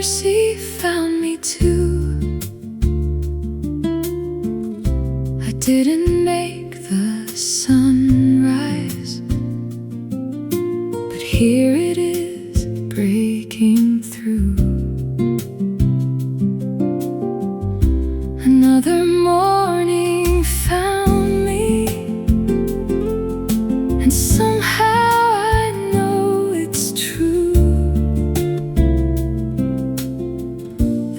mercy found me too. I didn't make the sunrise, but here it is breaking through. Another morning found me, and somehow I know it's true.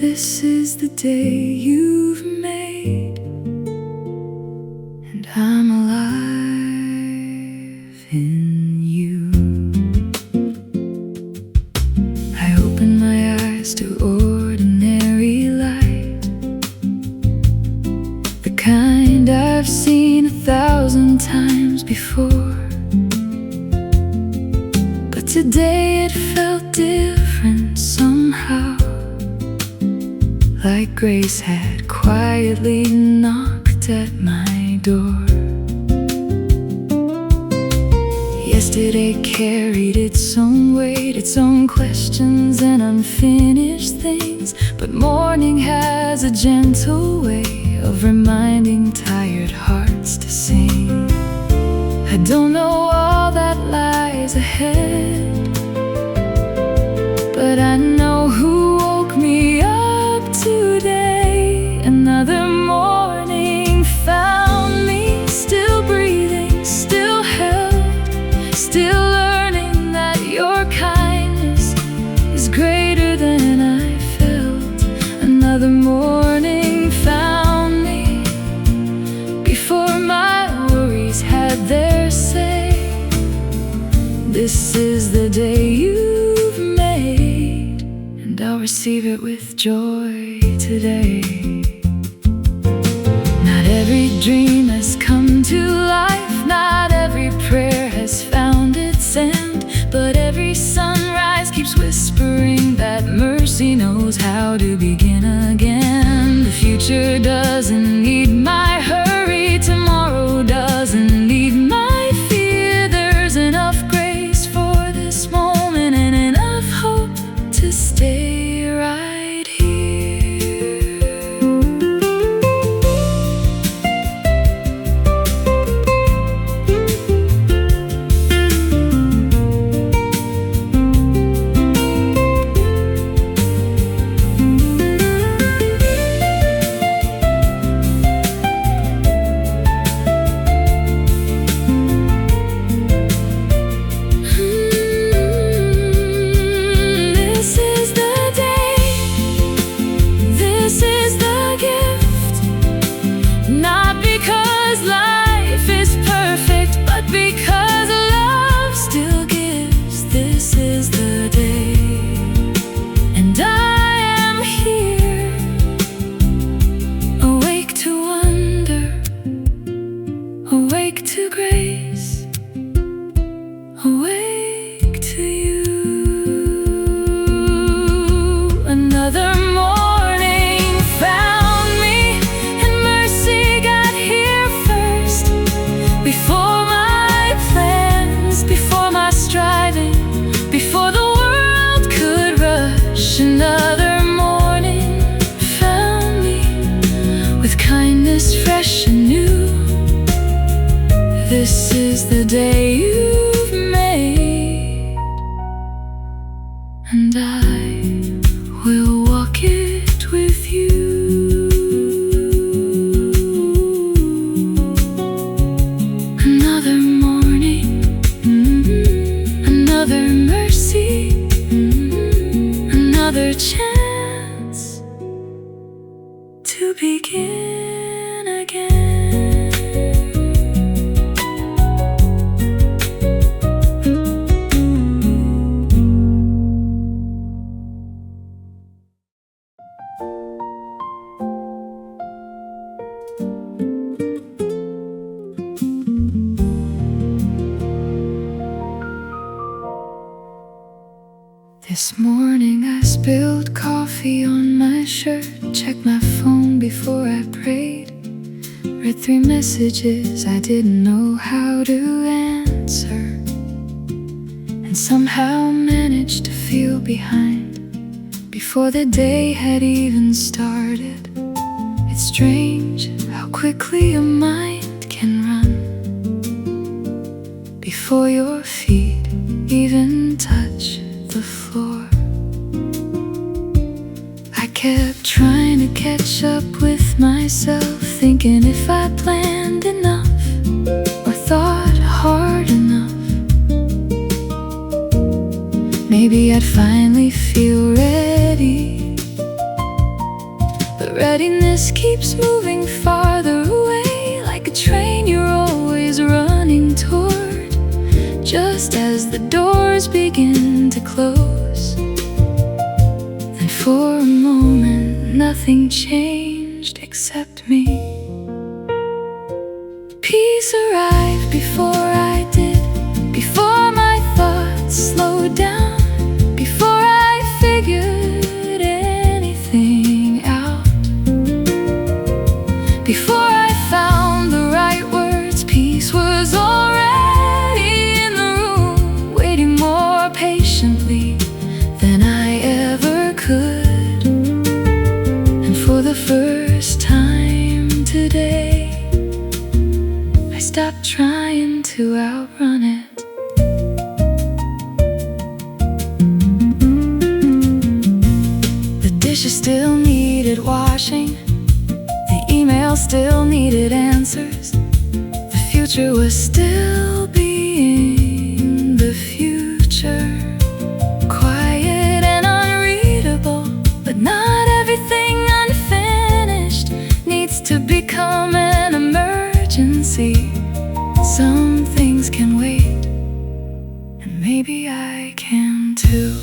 This is the day you've made, and I'm alive in you. I open my eyes to ordinary light, the kind I've seen 1,000 times before. But today it felt different somehow, like grace had quietly knocked at my door. Yesterday carried its own weight, its own questions and unfinished things, but morning has a gentle way of reminding tired hearts to sing. I don't know all that lies ahead, but I know who woke me up today. Another morning found me still breathing, still held, still learning that your kindness is greater than I felt. Another morning found me before my worries had their say. This is the day you've made, and I'll receive it with joy today. Not every dream has come to life, not every prayer has found its end, but every sunrise keeps whispering that mercy knows how to begin again. The future doesn't need my hurry, tomorrow doesn't need my fear. There's enough grace for this moment and enough hope to stay right here. Awake to grace, awake to you. Another morning found me, and mercy got here first. Before my plans, before my striving, before the world could rush. Another morning found me with kindness fresh and new. This is the day you've made, and I will walk it with you. Another morning, another mercy, another chance to begin again. This morning I spilled coffee on my shirt, checked my phone before I prayed, read 3 messages I didn't know how to and somehow managed to feel behind before the day had even started. It's strange how quickly a mind can run before your feet even touch the floor. I kept trying to catch up with myself, thinking if I planned enough or thought hard enough, maybe I'd finally feel ready. But readiness keeps moving farther away, like a train you're always running toward, just as the doors begin to close. Then for a moment nothing changed except me. Peace arrived before I did, before my thoughts slowed down, before I figured anything out, before I found the right words. Peace was already in the room, waiting more patiently than I ever could. And for the first time today, I stopped trying to outrun it. The dishes still needed washing, the email still needed answers, the future was still being the future. Quiet and unreadable, but not everything unfinished needs to become an emergency. Some things can wait, and maybe I can too.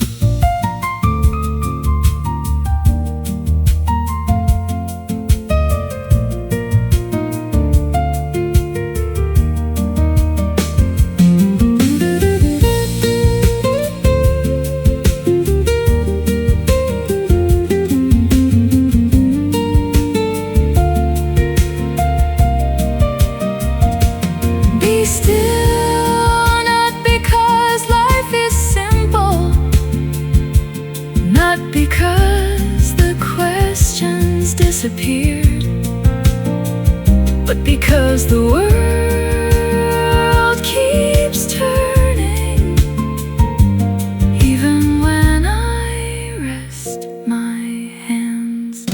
Be still, not because life is simple, not because the questions disappeared, but because the world keeps turning, even when I rest my hands.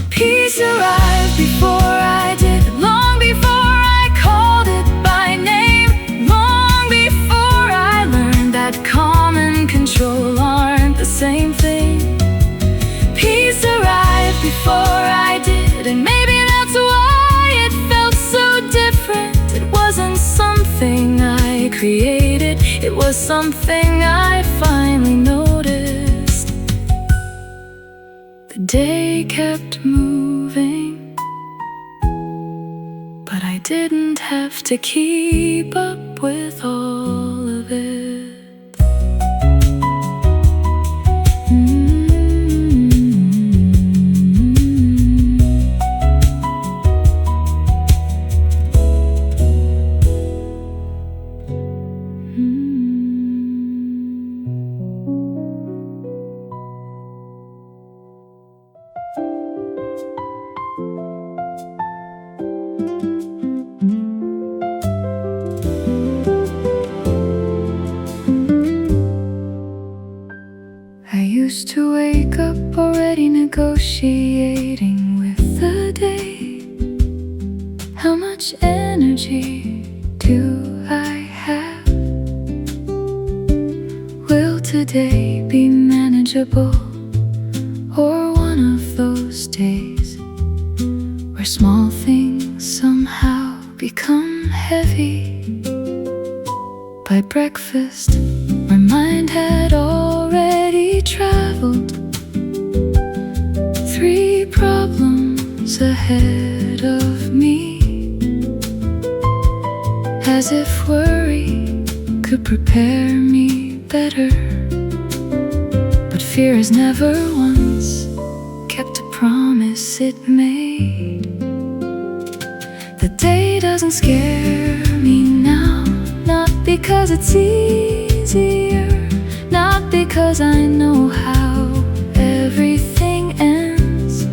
Peace arrived before I did, long before I called it by name, long before I learned that calm and control aren't the same thing. Peace arrived before I did, and maybe that's why it felt so different. It wasn't something I created, it was something I finally noticed. The day kept moving, but I didn't have to keep up with all of it. I used to wake up already negotiating with the day. How much energy do I have? Will today be manageable, or one of those days where small things somehow become heavy? By breakfast, my mind had already traveled 3 problems ahead of me, as if worry could prepare me better. But fear has never once kept a promise it made. The day doesn't scare me now, not because it's easier, not because I know how everything ends.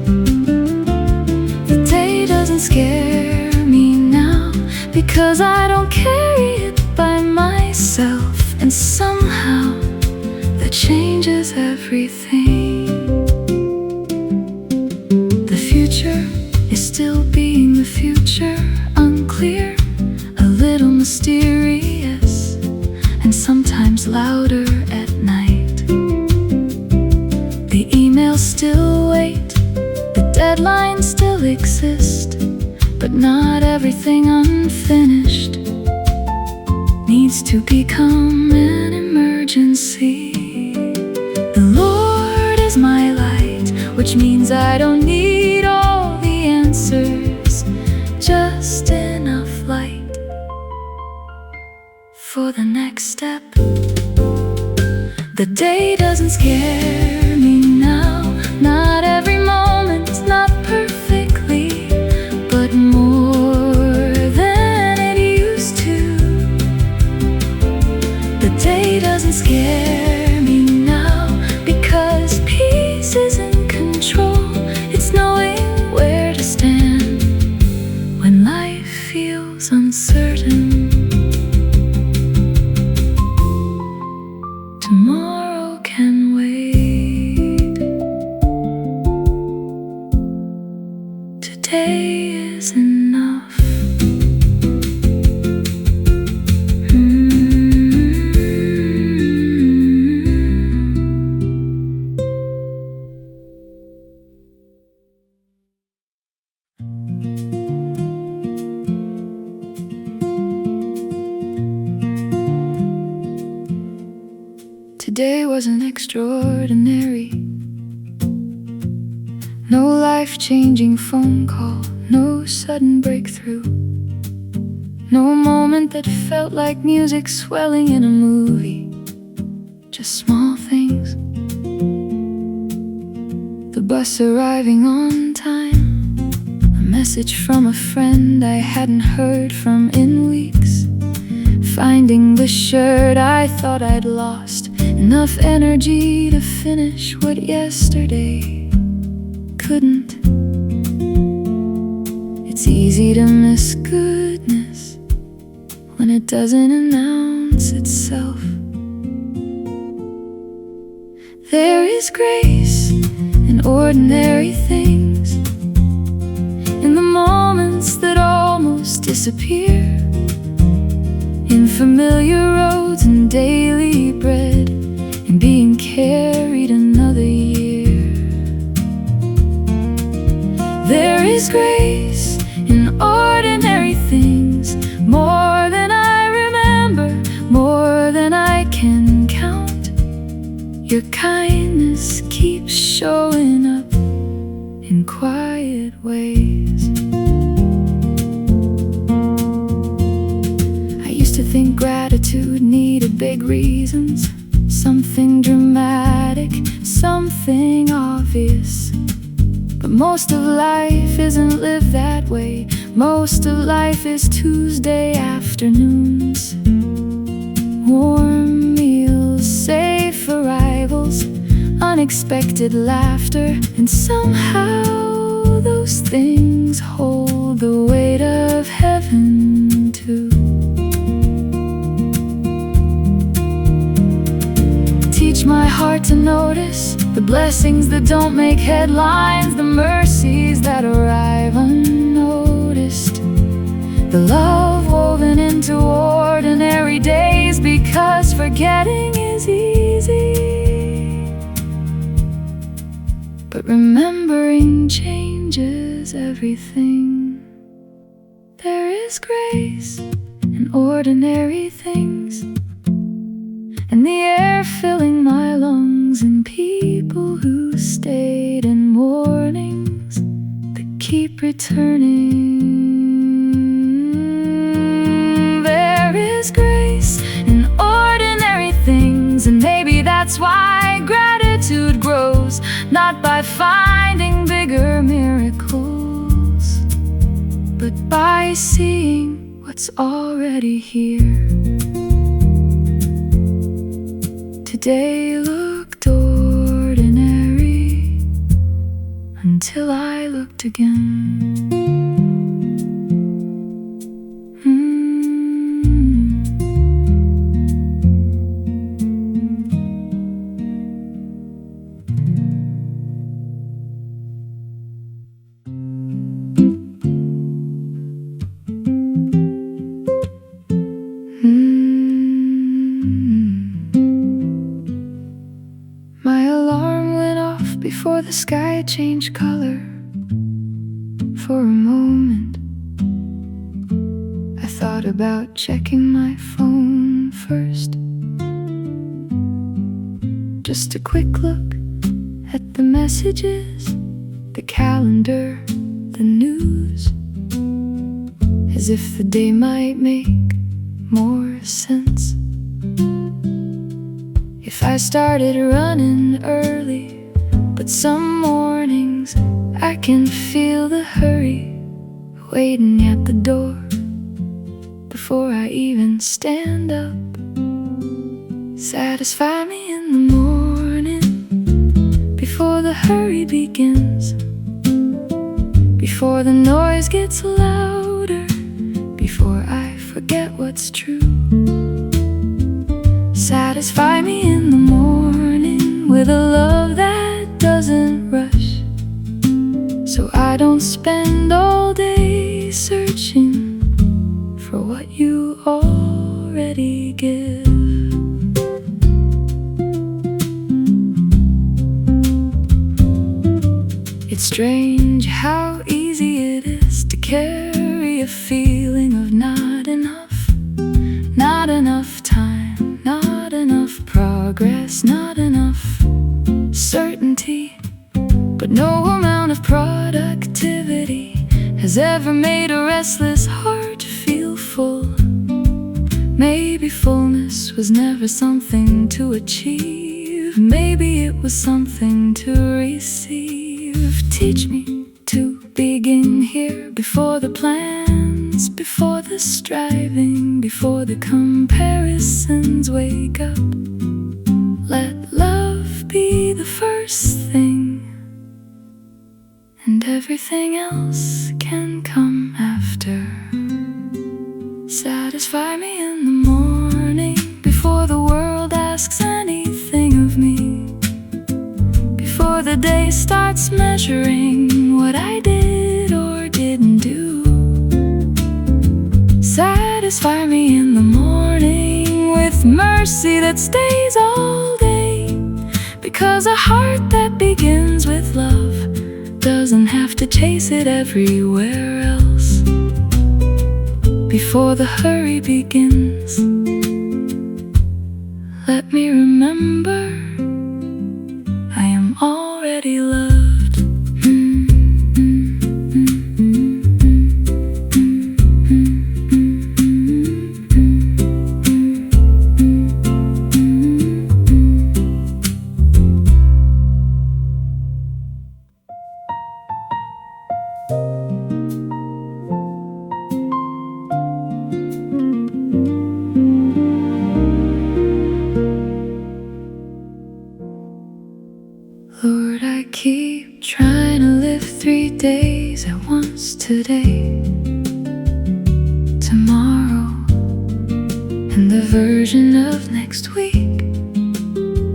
The day doesn't scare me now because I don't carry it by myself. And somehow that changes everything. The future is still being the future, unclear, a little mysterious, and sometimes louder at night. The emails still wait, the deadlines still exist, but not everything unfinished needs to become an emergency. The Lord is my light, which means I don't need all the answers, just enough light for the next step. The day doesn't scare me now, not every moment, not perfectly, but more than it used to. The day doesn't scare me now because peace is in control. It's knowing where to stand when life feels uncertain. Tomorrow can wait. Today is enough. Today wasn't extraordinary. No life-changing phone call, no sudden breakthrough, no moment that felt like music swelling in a movie. Just small things. The bus arriving on time, a message from a friend I hadn't heard from in weeks, finding the shirt I thought I'd lost, enough energy to finish what yesterday couldn't. It's easy to miss goodness when it doesn't announce itself. There is grace in ordinary things, in the moments that almost disappear, in familiar roads and daily bread, and being carried another year. There is grace in ordinary things, more than I remember, more than I can count. Your kindness keeps showing up in quiet ways. I used to think gratitude needed big reasons, something dramatic, something obvious. But most of life isn't lived that way. Most of life is Tuesday afternoons, warm meals, safe arrivals, unexpected laughter, and somehow those things hold the weight of heaven too. Teach my heart to notice the blessings that don't make headlines, the mercies that arrive unnoticed, the love woven into ordinary days, because forgetting is easy, but remembering changes everything. There is grace in ordinary things, and the air filling my lungs, and people who stayed in mornings that keep returning. There is grace in ordinary things, and maybe that's why gratitude grows, not by finding bigger miracles, but by seeing what's already here. Today until I looked again. My alarm went off before the sky changed color. For a moment, I thought about checking my phone first. Just a quick look at the messages, the calendar, the news, as if the day might make more sense if I started running early. But some mornings I can feel the hurry waiting at the door before I even stand up. Satisfy me in the morning before the hurry begins, before the noise gets louder, before I forget what's true. Satisfy me in the morning with a love that doesn't rush, so I don't spend all day searching for what you already give. It's strange how easy it is to carry a feeling of not enough, not enough time, not enough progress, not enough certainty. But no amount of productivity has ever made a restless heart feel full. Maybe fullness was never something to achieve, maybe it was something to receive. Teach me to begin here, before the plans, before the striving, before the comparisons wake up. Let love be the first thing, and everything else can come after. Satisfy me in the morning before the world asks anything of me, before the day starts measuring what I did or didn't do. Satisfy me in the morning with mercy that stays all day, because a heart that begins with love doesn't have to chase it everywhere else. Before the hurry begins, let me remember I am already loved. Lord, I keep trying to live 3 days at once, today, tomorrow, and the version of next week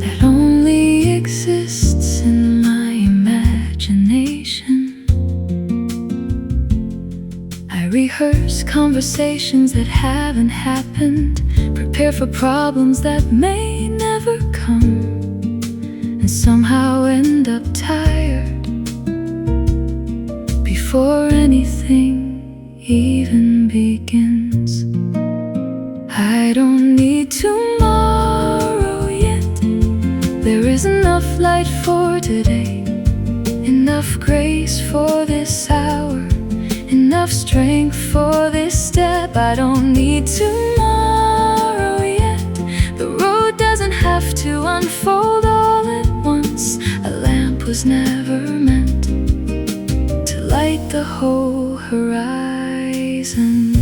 that only exists in my imagination. I rehearse conversations that haven't happened, prepare for problems that may never come, and somehow end up tired before anything even begins. I don't need tomorrow yet. There is enough light for today, enough grace for this hour, enough strength for this step. I don't need tomorrow yet. The road doesn't have to unfold all at once. A lamp was never meant to light the whole horizon.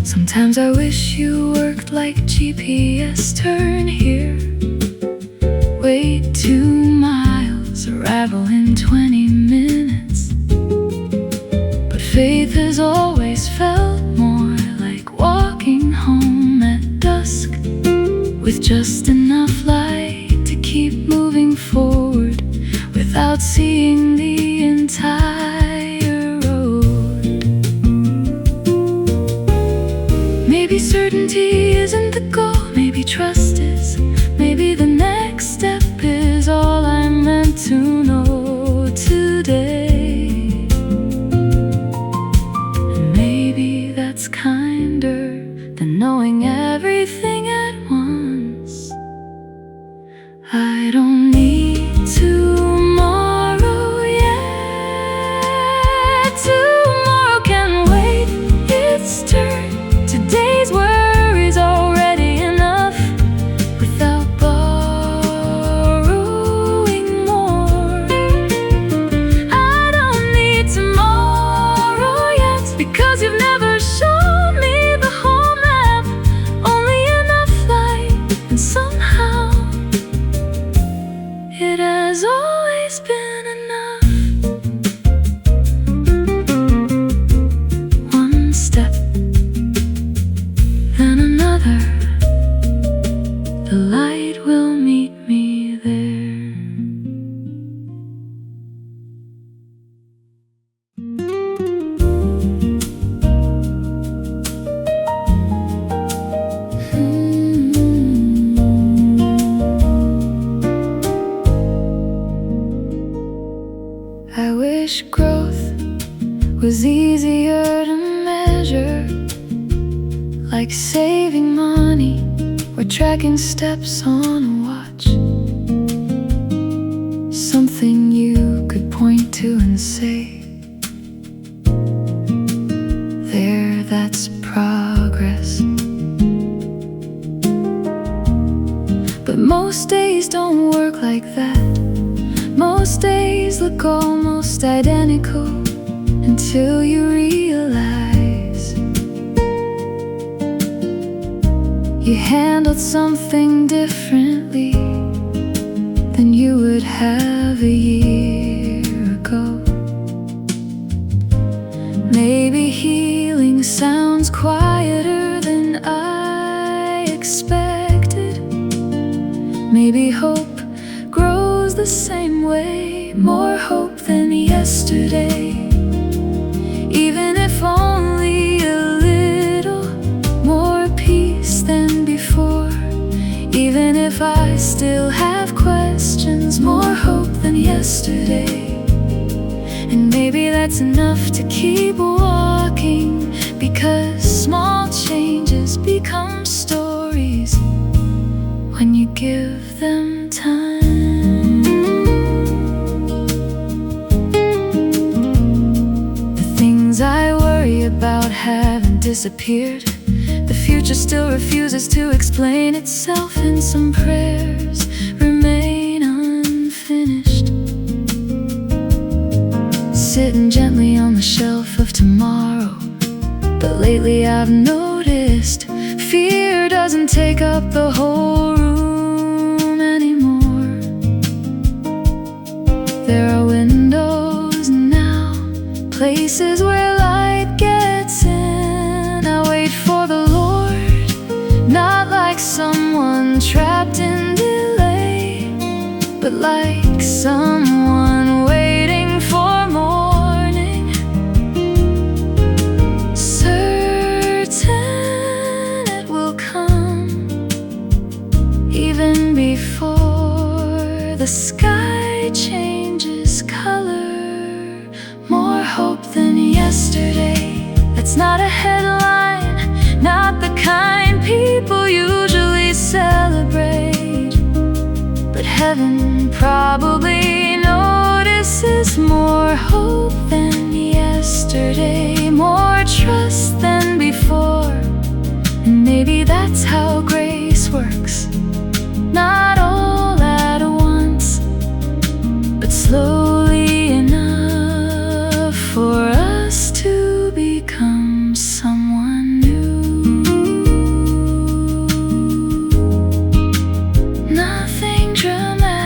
Sometimes I wish you worked like GPS. Turn here, Wait 2 miles, arrival in 20 minutes. But faith has always felt more like walking home at dusk, with just enough light to keep moving forward without seeing the entire road. Maybe certainty isn't the goal, maybe trust is. Maybe the next step is all I'm meant to know today. And maybe that's kinder than knowing everything at once. I don't need tomorrow yet. Tomorrow can wait its turn. Today's worries already enough without borrowing more. I don't need tomorrow yet, because you've never shown me the whole map. Only enough light, and somehow it has always been enough. One step, then another. The light will meet me there. I wish growth was easier to measure, like saving money or tracking steps on a watch. Something you could point to and say, there, that's progress. But most days don't work like that. Most days look almost identical until you realize you handled something differently than you would have a year ago. Maybe healing sounds quieter than I expected. Maybe hope grows the same way, more hope than yesterday. Even if only a little more peace than before. Even if I still have questions, more hope than yesterday. And maybe that's enough to keep walking, because small changes become stories when you give them time. I worry about haven't disappeared. The future still refuses to explain itself, and some prayers remain unfinished, sitting gently on the shelf of tomorrow. But lately I've noticed fear doesn't take up the whole room anymore. There are windows now, places where light gets in. I wait for the Lord, not like someone trapped in delay, but like someone waiting for morning, certain it will come, even before the sky changes color. More hope than yesterday. That's not a headline, not the kind people usually celebrate. But heaven probably notices more hope than yesterday, more trust than before. And maybe that's how grace works, not all at once, but slowly enough for us to become someone new. Nothing dramatic,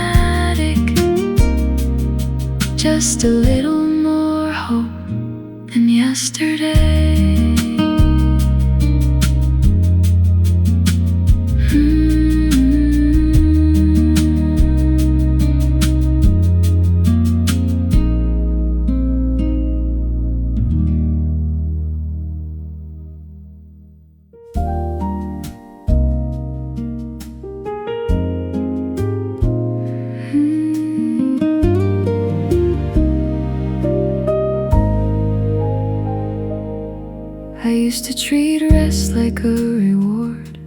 just a little more hope than yesterday. I used to treat rest like a reward,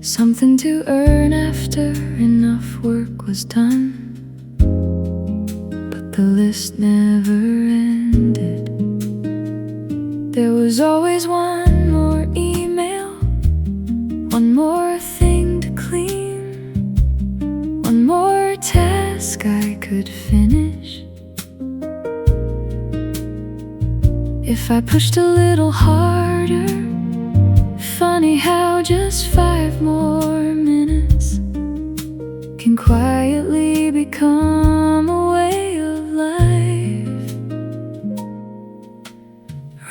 something to earn after enough work was done. But the list never ended. There was always one more email, one more thing to clean, one more task I could finish. If I pushed a little harder, funny how just 5 more minutes can quietly become a way of life.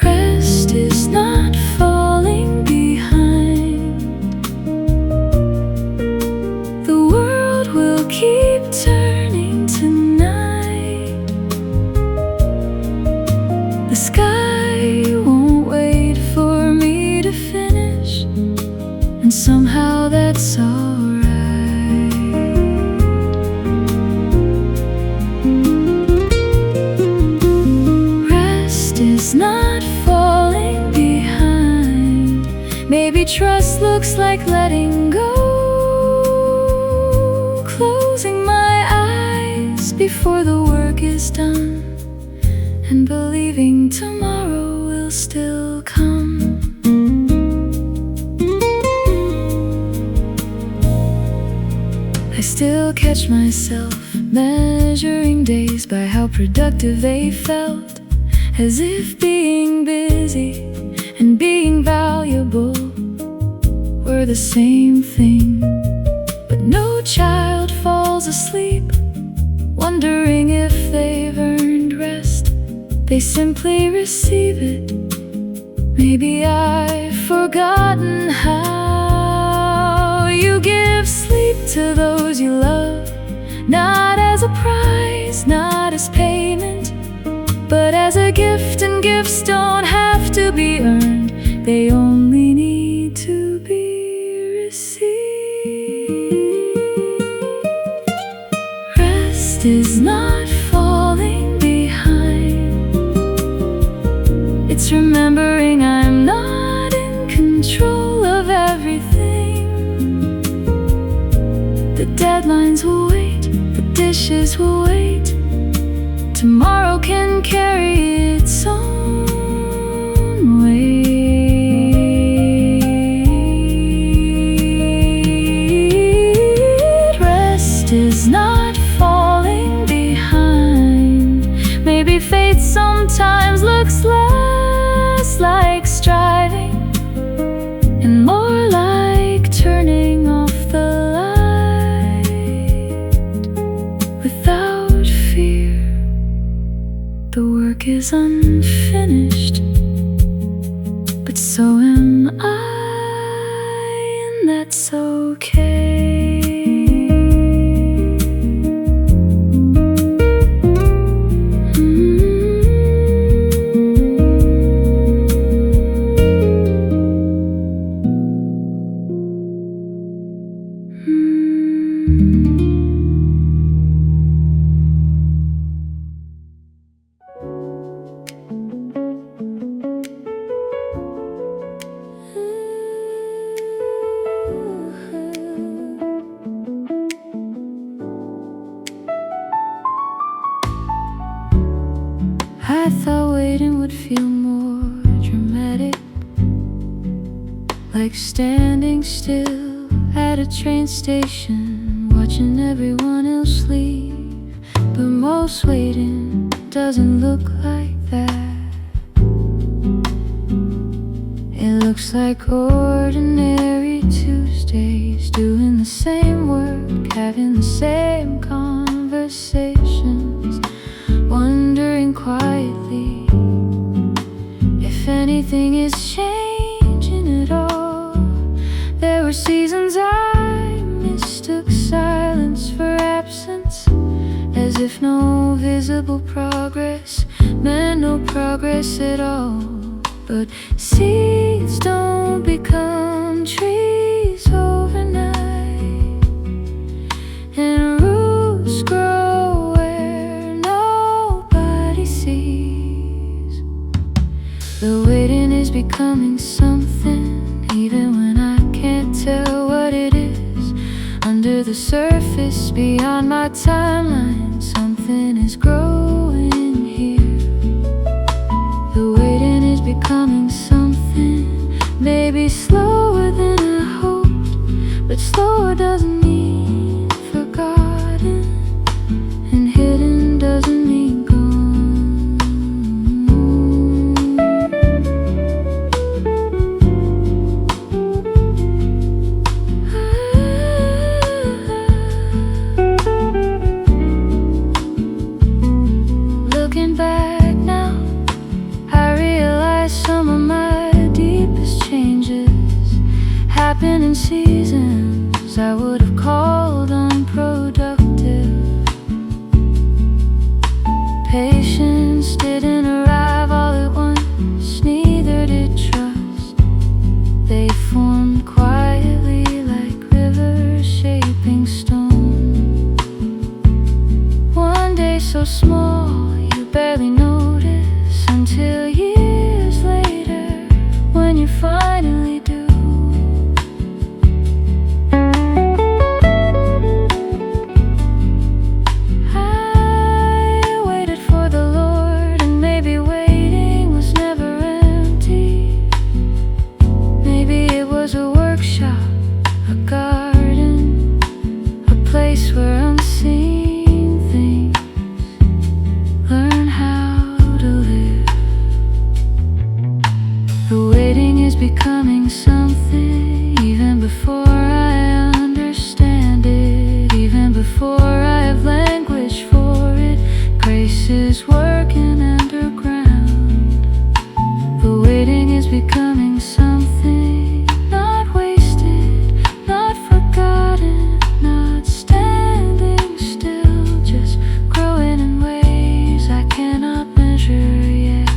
Rest is not falling behind. The world will keep turning tonight. The sky won't wait for me to finish, and somehow that's alright. Rest is not falling behind. Maybe trust looks like letting go, closing my eyes before the work is done, and believing tomorrow will still come. I still catch myself measuring days by how productive they felt, as if being busy and being valuable were the same thing. But no child falls asleep wondering if they've earned rest. They simply receive it. Maybe I've forgotten how you give sleep to those you love, not as a prize, not as payment, but as a gift. And gifts don't have to be earned, they only need to be received. Rest is not falling behind. It's remembering I'm not in control of everything. The deadlines will wait, the dishes will wait. Tomorrow can carry its own weight. Rest is not falling behind. Maybe faith sometimes looks less like striving and more like turning off the light without fear. The work is unfinished, but so am I, and that's okay. I thought waiting would feel more dramatic, like standing still at a train station, watching everyone else leave. But most waiting doesn't look like that. It looks like ordinary Tuesdays, doing the same work, having the same conversations, wondering waiting quietly. If anything is changing at all, there were seasons I mistook silence for absence, as if no visible progress meant no progress at all. But seeds don't become trees overnight, and roots grow where nobody sees. The waiting is becoming something, even when I can't tell what it is. Under the surface, beyond my timeline, something is growing here. The waiting is becoming something, maybe slower than I hoped, but slower doesn't mean forgotten, and hidden doesn't mean gone. Looking back now, I realize some of my deepest changes happen in seasons I would have called unproductive. Patience didn't arrive all at once, neither did trust. They formed quietly like rivers shaping stone. One day so small you barely notice, until years later, when you finally do. I waited for the Lord, and maybe waiting was never empty. Maybe it was a workshop, a garden, a place where unseen things learn how to live. The waiting is becoming something, even before I understand it, even before I have language for it. Grace is working underground. The waiting is becoming something, not wasted, not forgotten, not standing still, just growing in ways I cannot measure yet.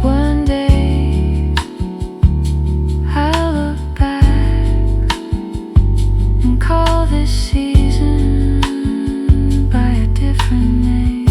One day I'll look back and call this season by a different name.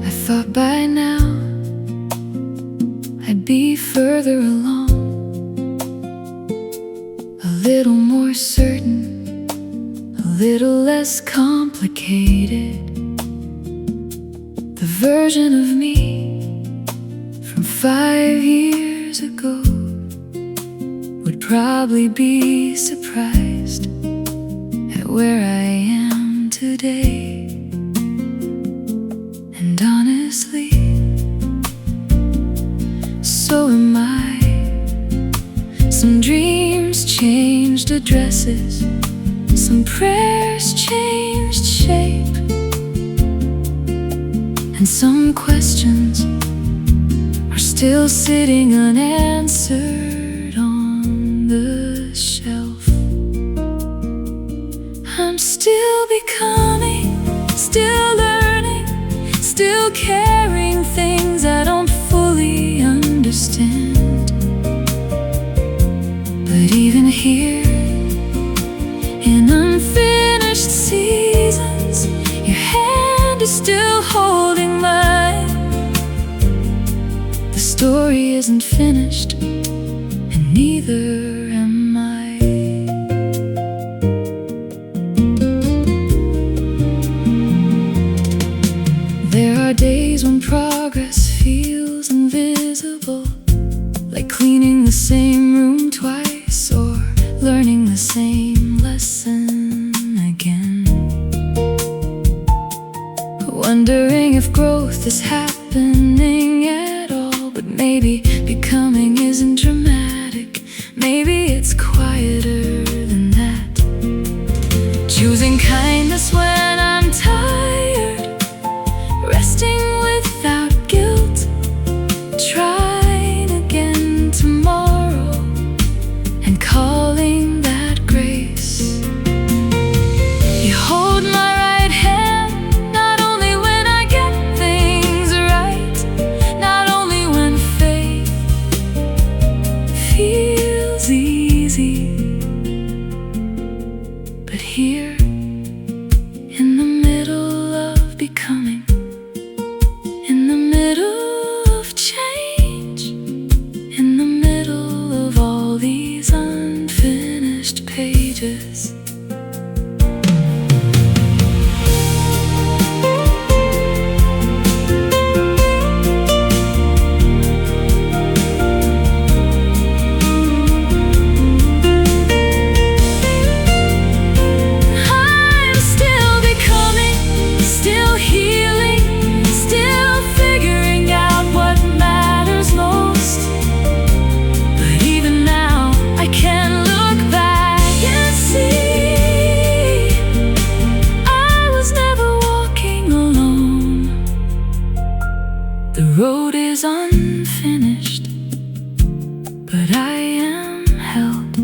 I thought by now I'd be further along, a little more certain, a little less complicated. The version of me from 5 years ago would probably be surprised at where I am today. And honestly, so am I. Some dreams changed addresses, some prayers changed shape, and some questions are still sitting unanswered on the shelf. I'm still becoming, still learning, still carrying things I don't fully understand. But even here, in unfinished seasons, your hand is still holding mine. The story isn't finished, neither am I. There are days when progress feels invisible, like cleaning the same room twice or learning the same lesson again. Wondering if growth is happening at all, but maybe becoming isn't dramatic. Maybe it's quieter than that. Choosing kindness when I'm tired, resting without guilt, trying again tomorrow and calling that grace. You hold my right hand, not only when I get things right, not only when faith feels easy, but here in the middle of becoming, in the middle of change, in the middle of all these unfinished pages. I'm still becoming, still healing, still figuring out what matters most. But even now, I can look back and see I was never walking alone. The road is unfinished, but I am held,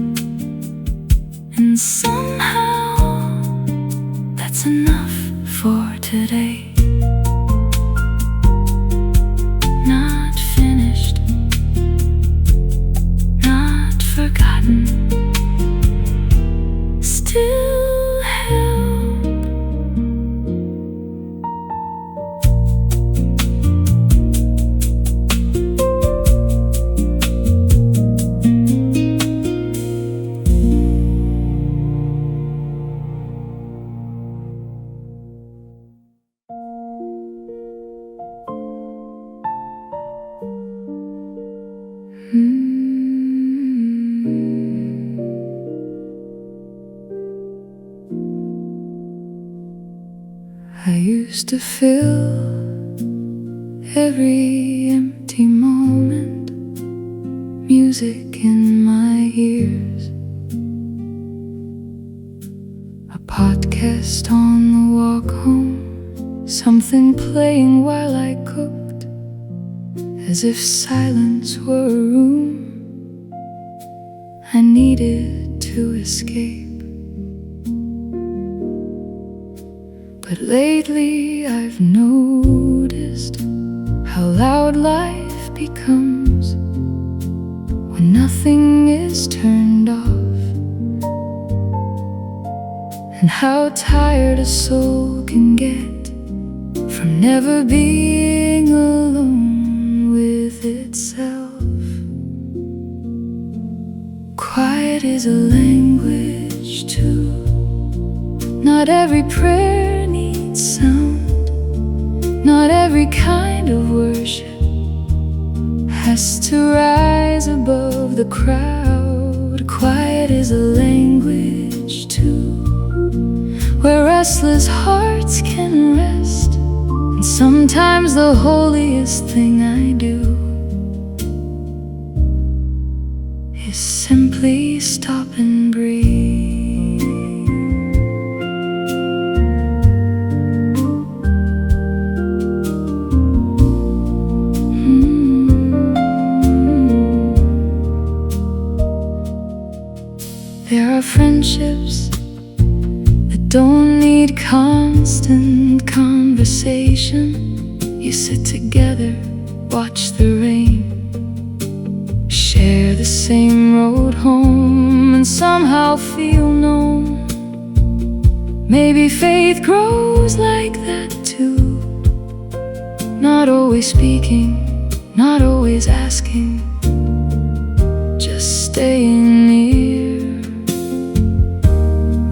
and somehow that's enough for today. Not finished, not forgotten, still held. I used to fill every empty moment, music in my ears, a podcast on the walk home, something playing while I cooked, as if silence were a room I needed to escape. But lately I've noticed how loud life becomes when nothing is turned off, and how tired a soul can get from never being alone with itself. Quiet is a language too. Not every prayer needs sound, not every kind of worship has to rise above the crowd. Quiet is a language too, where restless hearts can rest. And sometimes the holiest thing I do is simply stop and breathe. There are friendships that don't need constant conversation. You sit together, watch the rain, share the same road home, and somehow feel known. Maybe faith grows like that too. Not always speaking, not always asking, just staying near.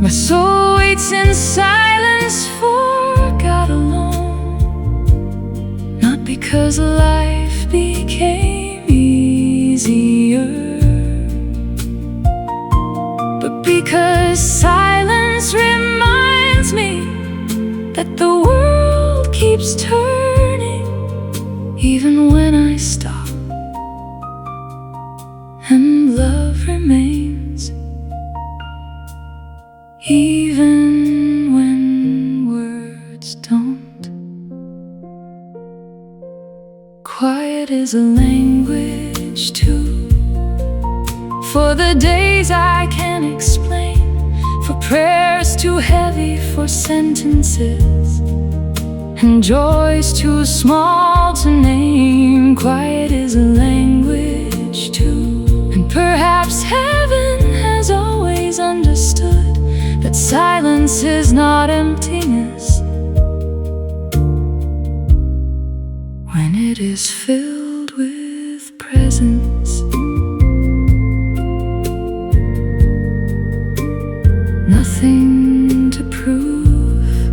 My soul waits in silence for God alone, not because life became easier, but because silence reminds me that the world keeps turning, even when I stop, and love remains, even when words don't. Quiet is a language too, for the days I can't explain, for prayers too heavy for sentences, and joys too small to name. Quiet is a language too, and perhaps heaven has always understood that silence is not emptiness when it is filled with presence. Nothing to prove,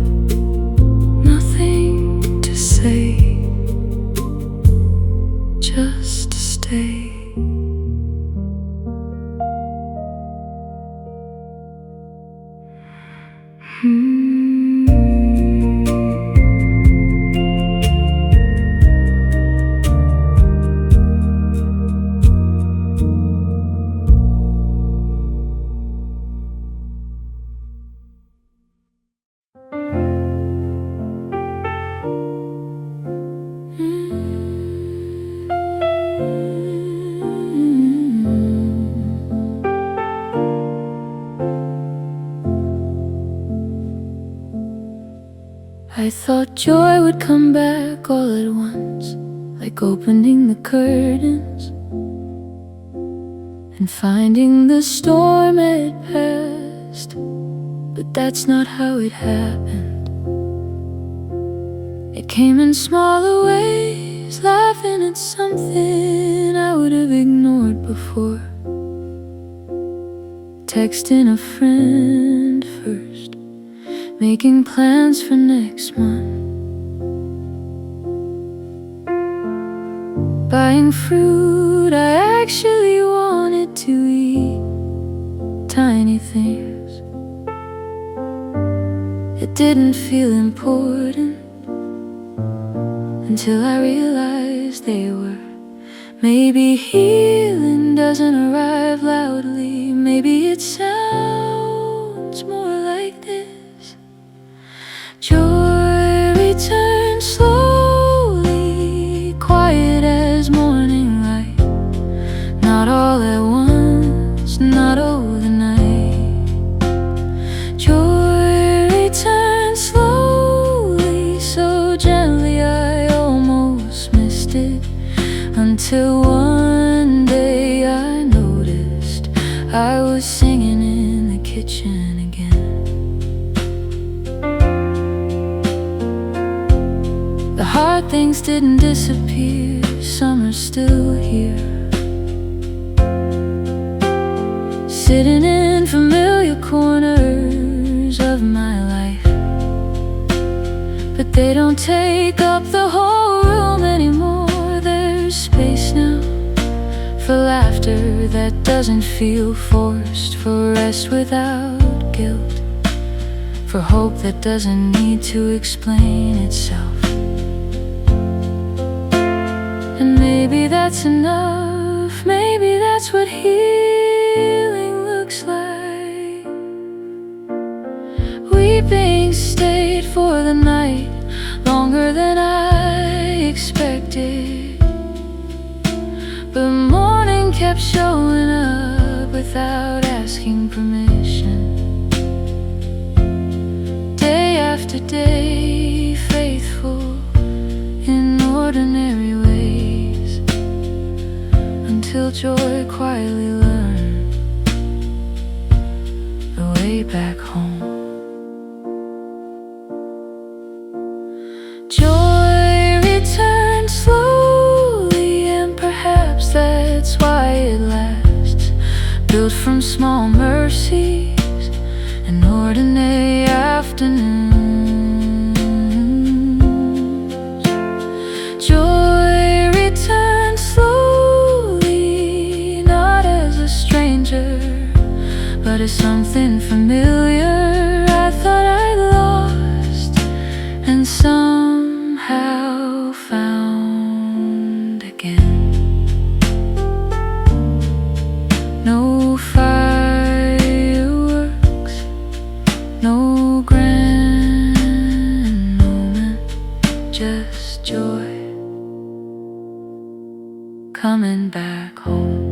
nothing to say, just to stay. I thought joy would come back all at once, like opening the curtains and finding the storm had passed. But that's not how it happened. It came in smaller ways, laughing at something I would have ignored before, texting a friend first, making plans for next month, buying fruit I actually wanted to eat, tiny things that didn't feel important until I realized they were. Maybe healing doesn't arrive loudly, maybe it sounds more like this. Joy returns slowly, quiet as morning light, not all at once, not overnight. Joy returns slowly, so gently I almost missed it, until one day I noticed I was singing in the kitchen again. The hard things didn't disappear, some are still here, sitting in familiar corners of my life. But they don't take up the whole room anymore. There's space now for laughter that doesn't feel forced, for rest without guilt, for hope that doesn't need to explain itself. And maybe that's enough, maybe that's what healing looks like. Weeping stayed for the night longer than I expected, but morning kept showing up without asking permission. Day after day, faithful in ordinary ways, until joy quietly learned the way back home. Joy returned slowly, and perhaps that's why it lasts from small mercies and ordinary afternoons. Joy returns slowly, not as a stranger, but as something familiar I thought I'd lost and somehow found again. No fireworks, no grand moment, just joy coming back home.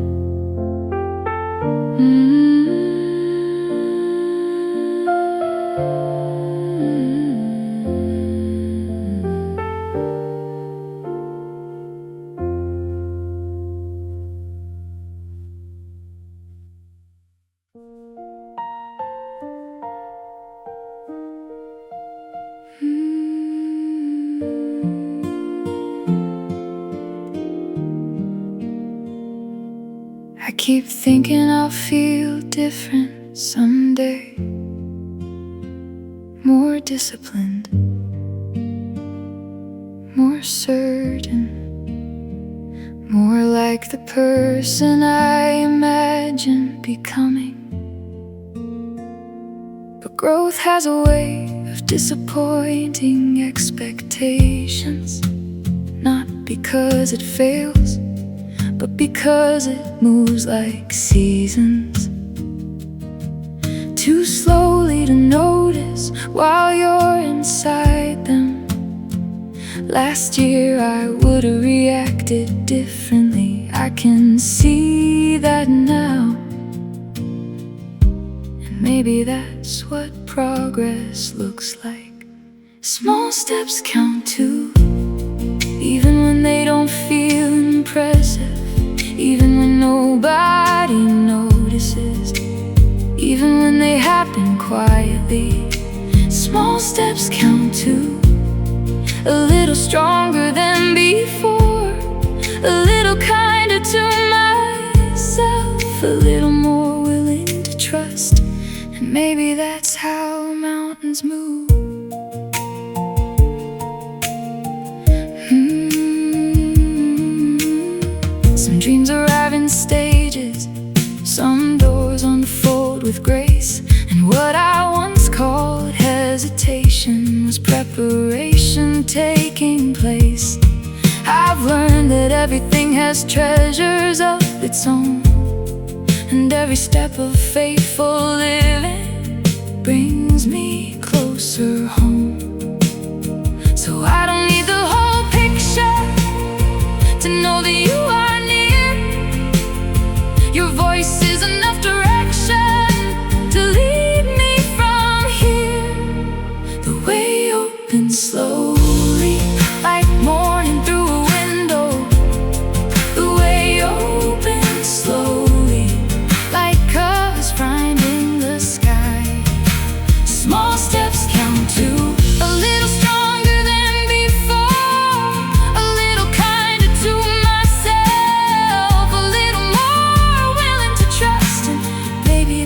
I keep thinking I'll feel different someday, more disciplined, more certain, more like the person I imagine becoming. But growth has a way of disappointing expectations, not because it fails, but because it moves like seasons, too slowly to notice while you're inside them. Last year I would've reacted differently, I can see that now. And maybe that's what progress looks like. Small steps count too, even when they don't feel impressive, even when nobody notices, even when they happen quietly. Small steps count too, a little stronger than before, a little kinder to myself, a little more willing to trust. And maybe that's how mountains move. Some dreams arrive in stages, some doors unfold with grace, and what I once called hesitation was preparation taking place. I've learned that everything has treasures of its own, and every step of faithful living brings me closer home. So I don't need the whole picture to know that you are. Your voice is enough direction to lead me from here. The way opens slowly, like morning through a window. The way opens slowly, like colors finding the sky. Small steps count too, a little stronger than before, a little kinder to myself, a little more.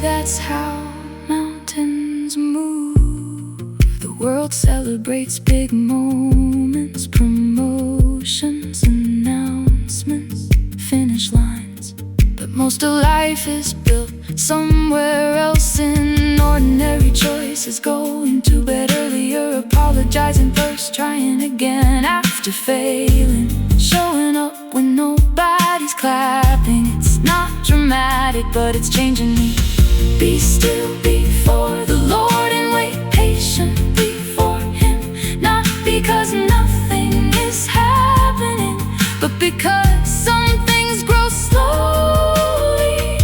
That's how mountains move. The world celebrates big moments, promotions, announcements, finish lines. But most of life is built somewhere else in ordinary choices. Going to bed earlier, apologizing first, trying again after failing, showing up when nobody's clapping. It's not dramatic, but it's changing me. Be still before the Lord and wait patiently for Him, not because nothing is happening, but because some things grow slowly.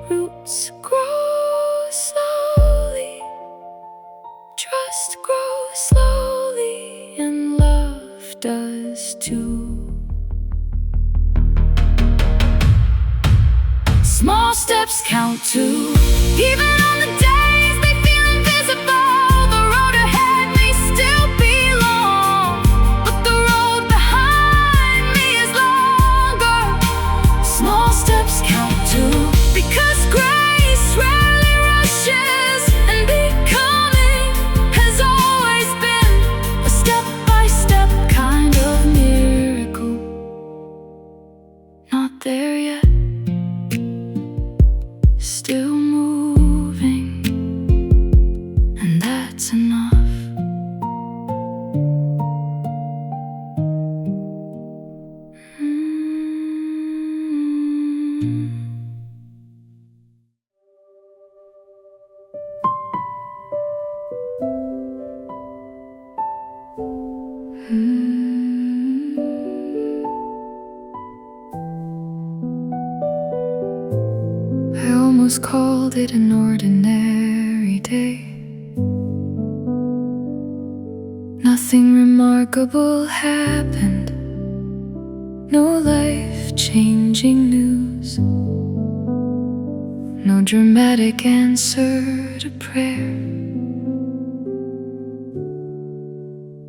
Roots grow slowly, trust grows slowly, and love does too. Small steps count too, even on the days they feel invisible. The road ahead may still be long, but the road behind me is longer. Small steps count too, because grace that's enough. I almost called it an ordinary day. Nothing remarkable happened, no life-changing news, no dramatic answer to prayer.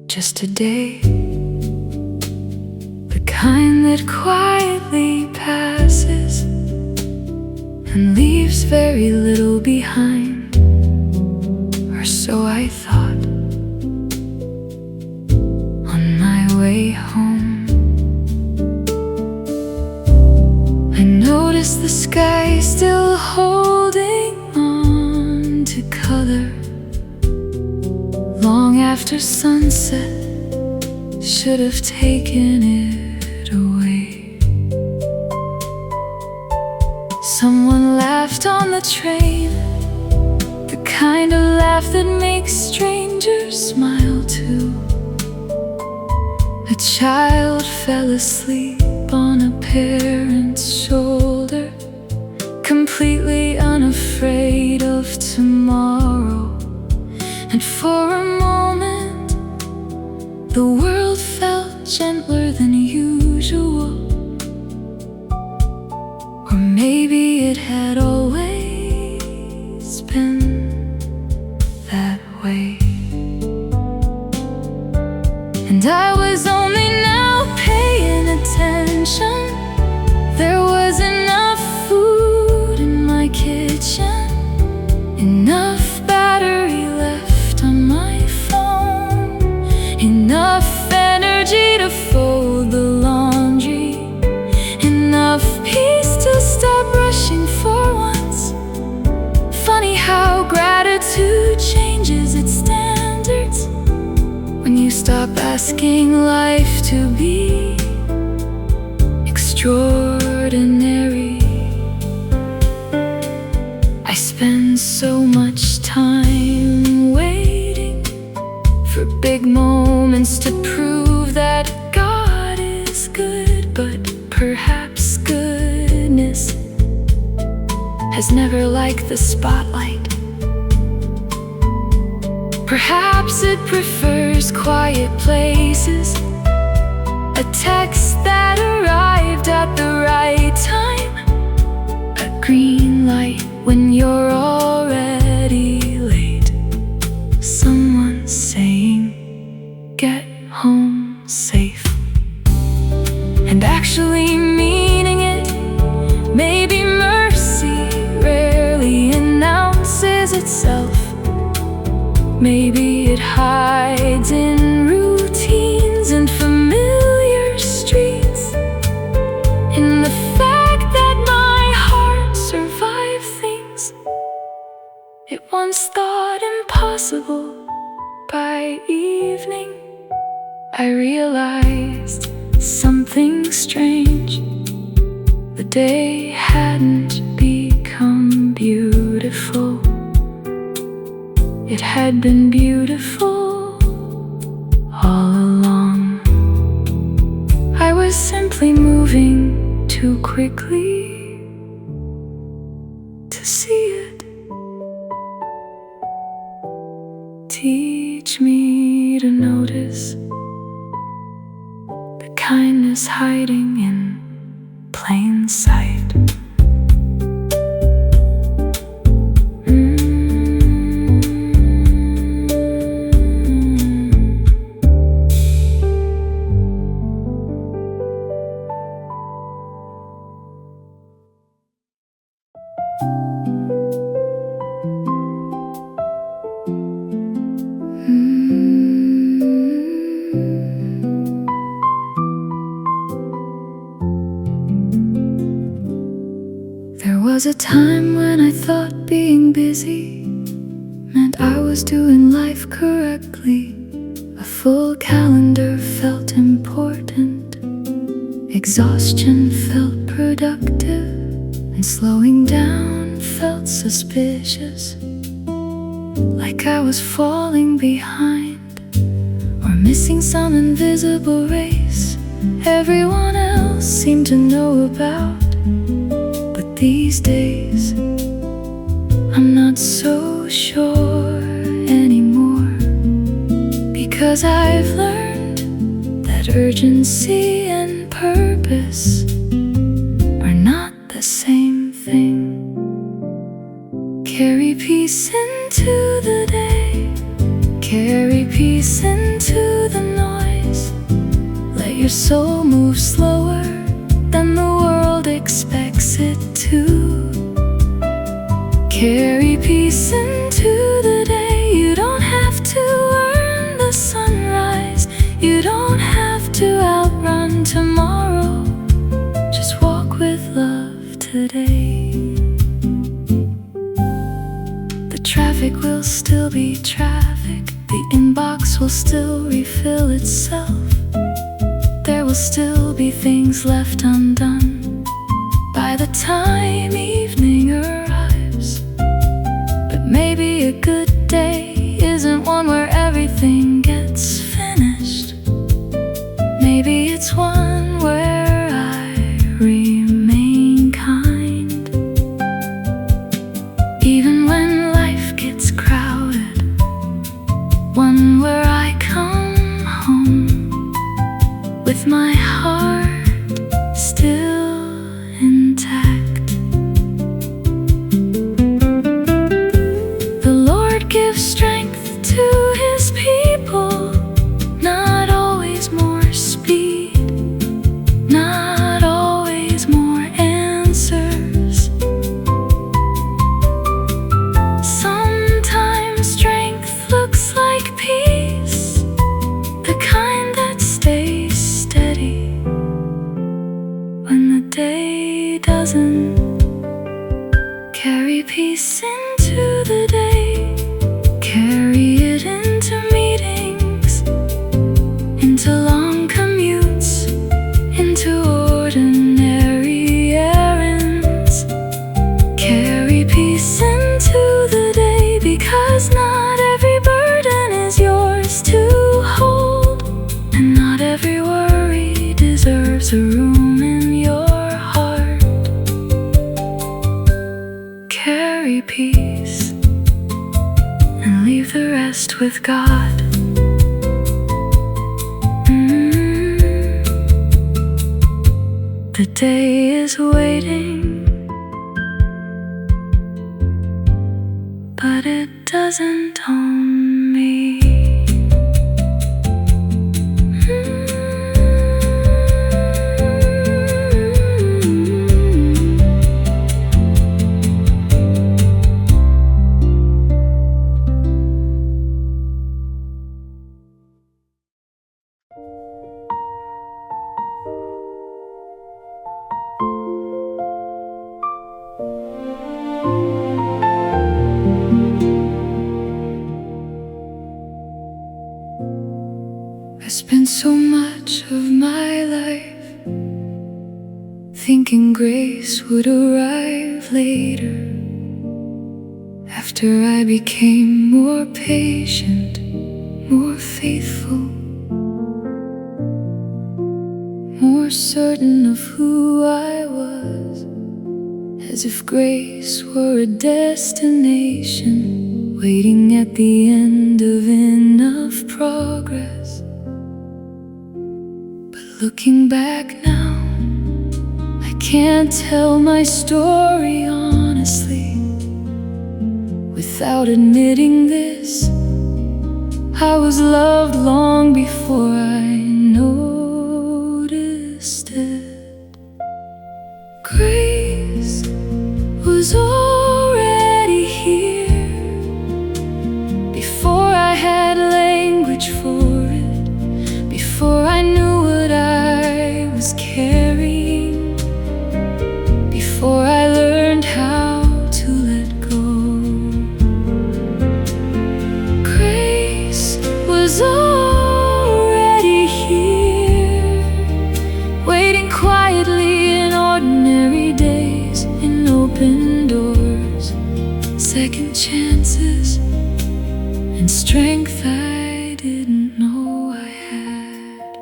Just a day, the kind that quietly passes and leaves very little behind, or so I thought. On my way home, I noticed the sky still holding on to color, long after sunset should have taken it away. Someone laughed on the train, the kind of laugh that makes strangers smile too. A child fell asleep on a parent's shoulder, completely unafraid of tomorrow. And for a moment, the world felt gentler than usual. Or maybe it had always been that way. And I was only now paying attention. There was enough food in my kitchen, enough battery left on my phone, enough energy to fold the laundry, enough peace to stop rushing for once. Funny how gratitude changes its standards when you stop asking life to be extraordinary. I spend so much time waiting for big moments to prove that God is good, but perhaps goodness has never liked the spotlight. Perhaps it prefers quiet places, a text that arrived at the right time, a green light when you're already late, someone saying, "Get home safe," and actually meaning it. Maybe mercy rarely announces itself. Maybe it hides in routines and familiar streets, in the fact that my heart survived things it once thought impossible. By evening, I realized something strange. The day hadn't become beautiful. It had been beautiful all along. I was simply moving too quickly to see it. Teach me to notice the kindness hiding in plain sight. There was a time when I thought being busy meant I was doing life correctly. A full calendar felt important. Exhaustion felt productive, and slowing down felt suspicious. Like I was falling behind, or missing some invisible race everyone else seemed to know about. But these days, I'm not so sure anymore, because I've learned that urgency and purpose are not the same thing. Carry peace into the day, carry peace into the noise. Let your soul move slower than the world expects it to. Carry peace into the day. You don't have to earn the sunrise, you don't have to outrun tomorrow. Just walk with love today. The traffic will still be traffic, the inbox will still refill itself. There will still be things left undone by the time evening arrives. But maybe a good day isn't one where everything gets finished. Maybe it's one where I remain kind. Even when life gets crowded, one where I come home with my heart still intact. The Lord gives strength to His people, not always more speed, not always more answers. Sometimes strength looks like peace, the kind that stays steady when the day doesn't. Carry peace into the day, carry it into meetings, into long commutes, into ordinary errands. Carry peace into the day, because not every burden is yours to hold, and not every worry deserves a room in your heart. Carry peace and leave the rest with God. The day is waiting, but it doesn't own me. I spent so much of my life thinking grace would arrive later, after I became more patient, more faithful, more certain of who I was, as if grace were a destination waiting at the end of enough progress. Looking back now, I can't tell my story honestly without admitting this: I was loved long before I noticed it. Grace was already here before I had language for it, before I knew what I was carrying, before I learned how to let go. was already here, waiting quietly in ordinary days, in open doors, second chances, and strength I didn't know I had.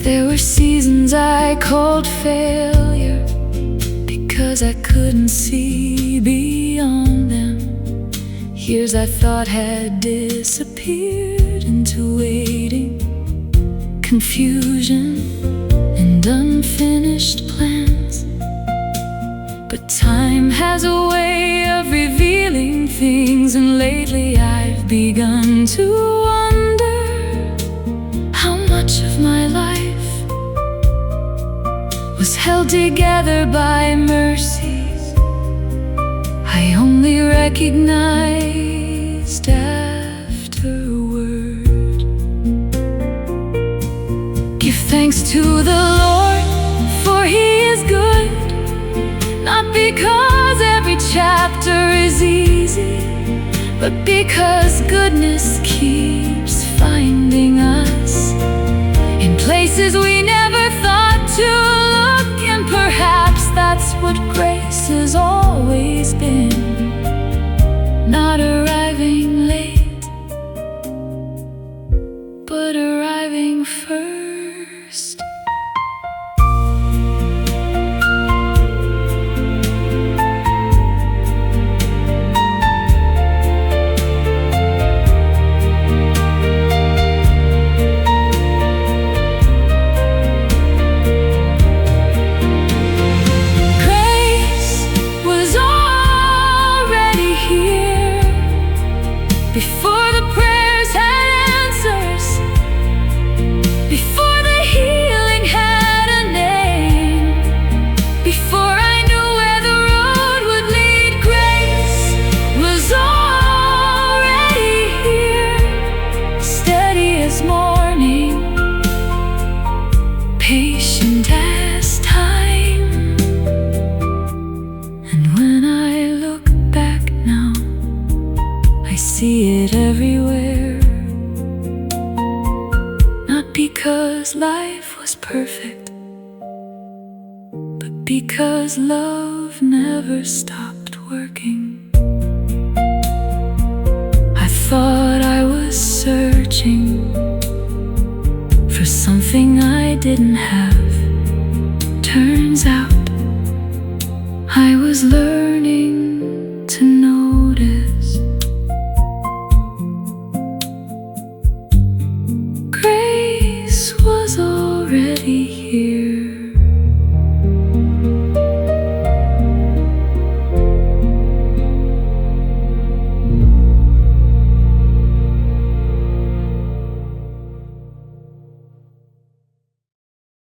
There were seasons I called failure because I couldn't see beyond them. Years I thought had disappeared into waiting, confusion, and unfinished plans. But time has a way of revealing things, and lately I've begun to wonder how much of my life was held together by mercies I only recognized afterward. Give thanks to the Lord, for He is good, not because every chapter is easy, but because goodness keeps finding us in places we never thought to look, and perhaps that's what grace has always been, not arriving late, but arriving first. Before the prayers had answers, before the healing had a name, before I knew where the road would lead, grace was already here, steady as morning, patient as time. And when I look back now, I see it everywhere, not because life was perfect, but because love never stopped working. I thought I was searching for something I didn't have. Turns out I was learning